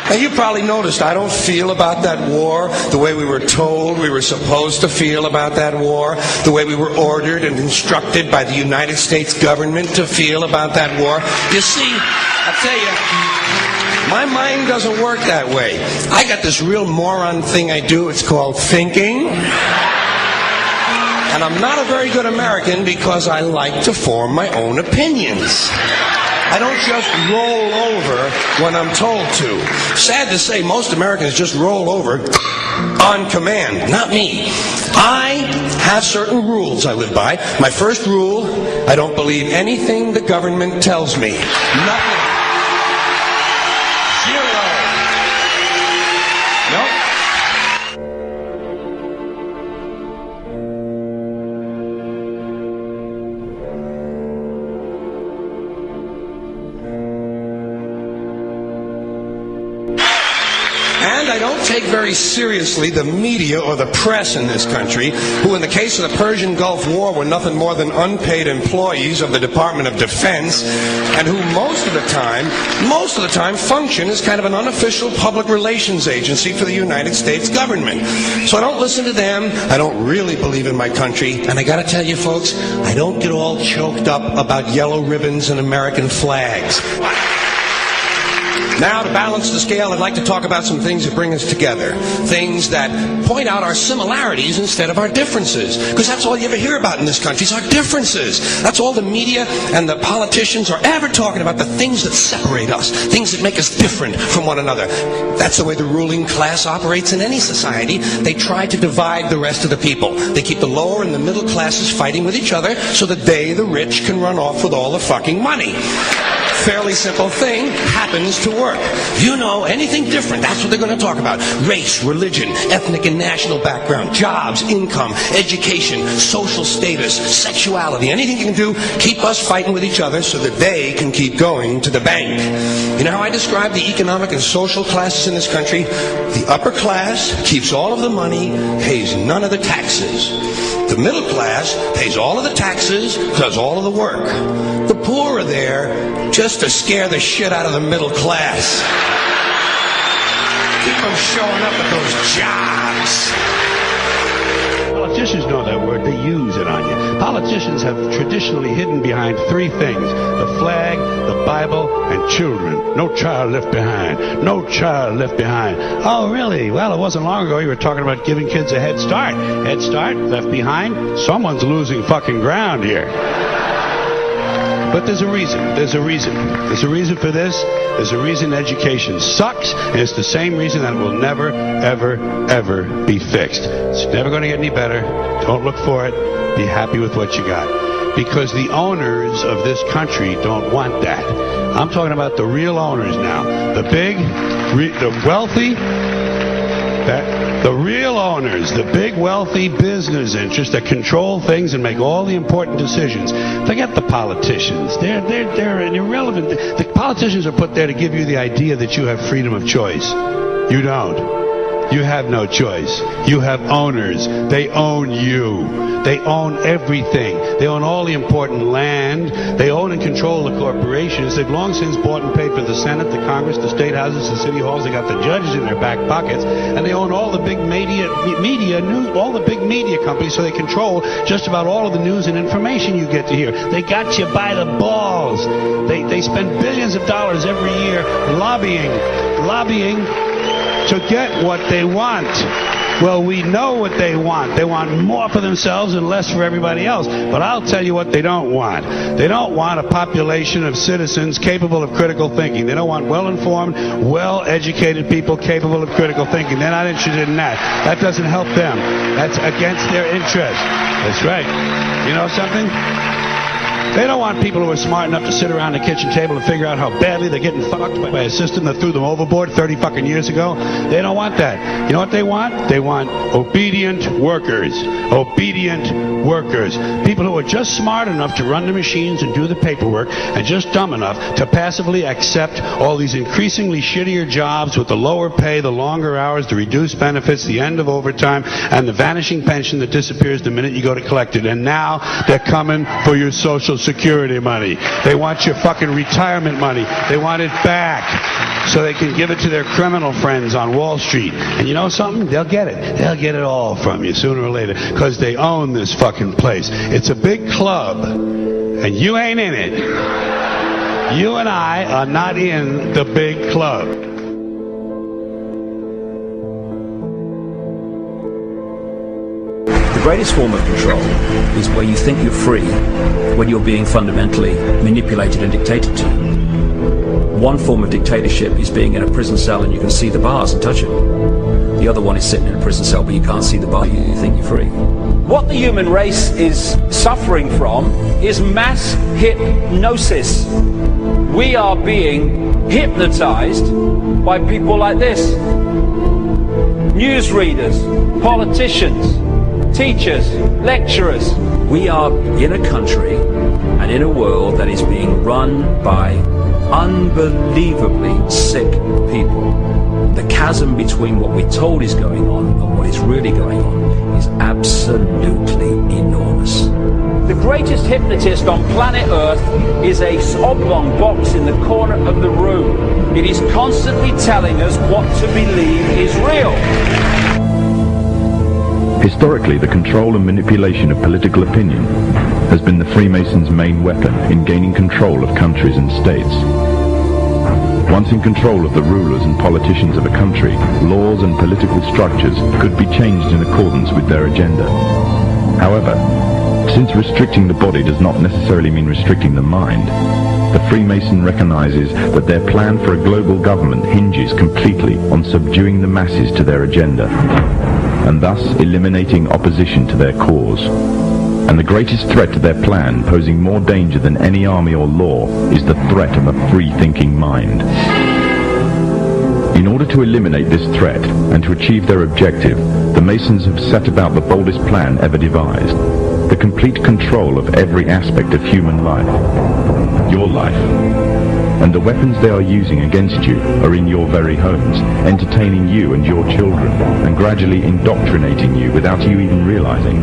And you probably noticed I don't feel about that war the way we were told we were supposed to feel about that war, the way we were ordered and instructed by the United States government to feel about that war. You see, I'll tell you, my mind doesn't work that way. I got this real moron thing I do. It's called thinking. And I'm not a very good American because I like to form my own opinions. I don't just roll over when I'm told to. Sad to say, most Americans just roll over on command. Not me. I have certain rules I live by. My first rule, I don't believe anything the government tells me. Nothing. Zero. Nope. And I don't take very seriously the media or the press in this country, who in the case of the Persian Gulf War were nothing more than unpaid employees of the Department of Defense, and who most of the time function as kind of an unofficial public relations agency for the United States government. So I don't listen to them. I don't really believe in my country. And I gotta tell you folks, I don't get all choked up about yellow ribbons and American flags. Now, to balance the scale, I'd like to talk about some things that bring us together. Things that point out our similarities instead of our differences. Because that's all you ever hear about in this country is our differences. That's all the media and the politicians are ever talking about, the things that separate us, things that make us different from one another. That's the way the ruling class operates in any society. They try to divide the rest of the people. They keep the lower and the middle classes fighting with each other so that they, the rich, can run off with all the fucking money. Fairly simple thing, happens to work. You know, anything different, that's what they're going to talk about. Race, religion, ethnic and national background, jobs, income, education, social status, sexuality, anything you can do, keep us fighting with each other so that they can keep going to the bank. You know how I describe the economic and social classes in this country? The upper class keeps all of the money, pays none of the taxes. The middle class pays all of the taxes, does all of the work. The poor are there just to scare the shit out of the middle class. Keep them showing up at those jobs. Politicians know that word. They use it on you. Politicians have traditionally hidden behind three things: the flag, the Bible, and children. No child left behind. No child left behind. Oh, really? Well, it wasn't long ago you were talking about giving kids a head start. Head start? Left behind? Someone's losing fucking ground here. But there's a reason. There's a reason. There's a reason for this. There's a reason education sucks, and it's the same reason that it will never, ever, ever be fixed. It's never going to get any better. Don't look for it. Be happy with what you got. Because the owners of this country don't want that. I'm talking about the real owners now. The big, the wealthy, the real owners, the big wealthy business interests that control things and make all the important decisions. Forget the politicians. They're irrelevant. The politicians are put there to give you the idea that you have freedom of choice. You don't. You have no choice. You have owners. They own you. They own everything. They own all the important land. They own and control the corporations. They've long since bought and paid for the Senate, the Congress, the state houses, the city halls. They got the judges in their back pockets, and they own all the big all the big media companies. So they control just about all of the news and information you get to hear. They got you by the balls. They spend billions of dollars every year lobbying to get what they want. Well, we know what they want. They want more for themselves and less for everybody else. But I'll tell you what they don't want. They don't want a population of citizens capable of critical thinking. They don't want well-informed, well-educated people capable of critical thinking. They're not interested in that. That doesn't help them. That's against their interest. That's right. You know something? They don't want people who are smart enough to sit around the kitchen table and figure out how badly they're getting fucked by a system that threw them overboard 30 fucking years ago. They don't want that. You know what they want? They want obedient workers. Obedient workers. People who are just smart enough to run the machines and do the paperwork, and just dumb enough to passively accept all these increasingly shittier jobs with the lower pay, the longer hours, the reduced benefits, the end of overtime, and the vanishing pension that disappears the minute you go to collect it. And now they're coming for your Social Security money. They want your fucking retirement money. They want it back so they can give it to their criminal friends on Wall Street. And you know something? They'll get it. They'll get it all from you sooner or later because they own this fucking place. It's a big club, and you ain't in it. You and I are not in the big club. The greatest form of control is where you think you're free when you're being fundamentally manipulated and dictated to. One form of dictatorship is being in a prison cell and you can see the bars and touch them. The other one is sitting in a prison cell but you can't see the bar, you think you're free. What the human race is suffering from is mass hypnosis. We are being hypnotized by people like this. Newsreaders, politicians, teachers, lecturers. We are in a country and in a world that is being run by unbelievably sick people. The chasm between what we're told is going on and what is really going on is absolutely enormous. The greatest hypnotist on planet Earth is a oblong box in the corner of the room. It is constantly telling us what to believe is real. Historically, the control and manipulation of political opinion has been the Freemasons' main weapon in gaining control of countries and states. Once in control of the rulers and politicians of a country, laws and political structures could be changed in accordance with their agenda. However, since restricting the body does not necessarily mean restricting the mind, the Freemason recognizes that their plan for a global government hinges completely on subduing the masses to their agenda, and thus eliminating opposition to their cause. And the greatest threat to their plan, posing more danger than any army or law, is the threat of a free-thinking mind. In order to eliminate this threat and to achieve their objective, the Masons have set about the boldest plan ever devised: the complete control of every aspect of human life, your life. And the weapons they are using against you are in your very homes, entertaining you and your children, and gradually indoctrinating you without you even realizing.